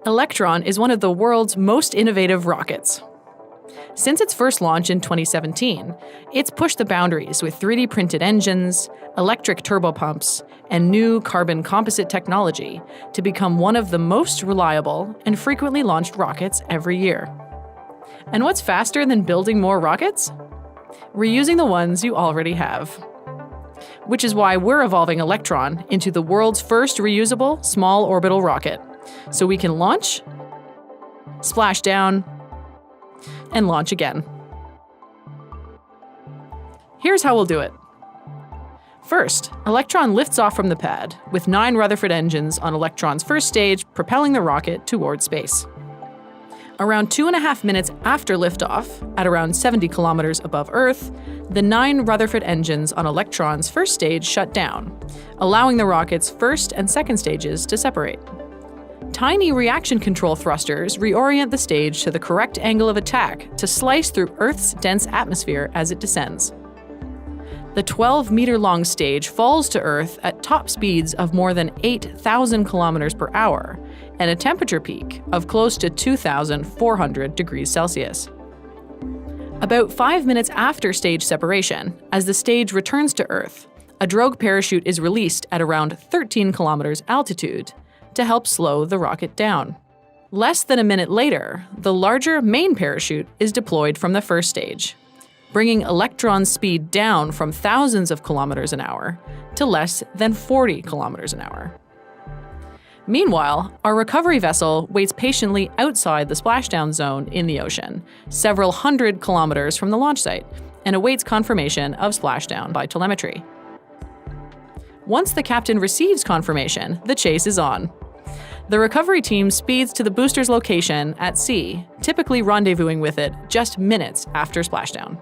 Electron is one of the world's most innovative rockets. Since its first launch in 2017, it's pushed the boundaries with 3D printed engines, electric turbopumps, and new carbon composite technology to become one of the most reliable and frequently launched rockets every year. And what's faster than building more rockets? Reusing the ones you already have. Which is why we're evolving Electron into the world's first reusable small orbital rocket, so we can launch, splash down, and launch again. Here's how we'll do it. First, Electron lifts off from the pad, with 9 Rutherford engines on Electron's first stage propelling the rocket toward space. Around 2.5 minutes after liftoff, at around 70 kilometers above Earth, the 9 Rutherford engines on Electron's first stage shut down, allowing the rocket's first and second stages to separate. Tiny reaction control thrusters reorient the stage to the correct angle of attack to slice through Earth's dense atmosphere as it descends. The 12-meter-long stage falls to Earth at top speeds of more than 8,000 kilometers per hour and a temperature peak of close to 2,400 degrees Celsius. About 5 minutes after stage separation, as the stage returns to Earth, a drogue parachute is released at around 13 kilometers altitude to help slow the rocket down. Less than a minute later, the larger main parachute is deployed from the first stage, bringing Electron's speed down from thousands of kilometers an hour to less than 40 kilometers an hour. Meanwhile, our recovery vessel waits patiently outside the splashdown zone in the ocean, several hundred kilometers from the launch site, and awaits confirmation of splashdown by telemetry. Once the captain receives confirmation, the chase is on. The recovery team speeds to the booster's location at sea, typically rendezvousing with it just minutes after splashdown.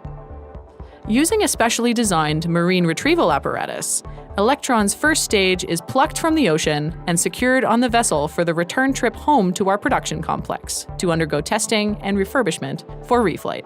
Using a specially designed marine retrieval apparatus, Electron's first stage is plucked from the ocean and secured on the vessel for the return trip home to our production complex to undergo testing and refurbishment for reflight.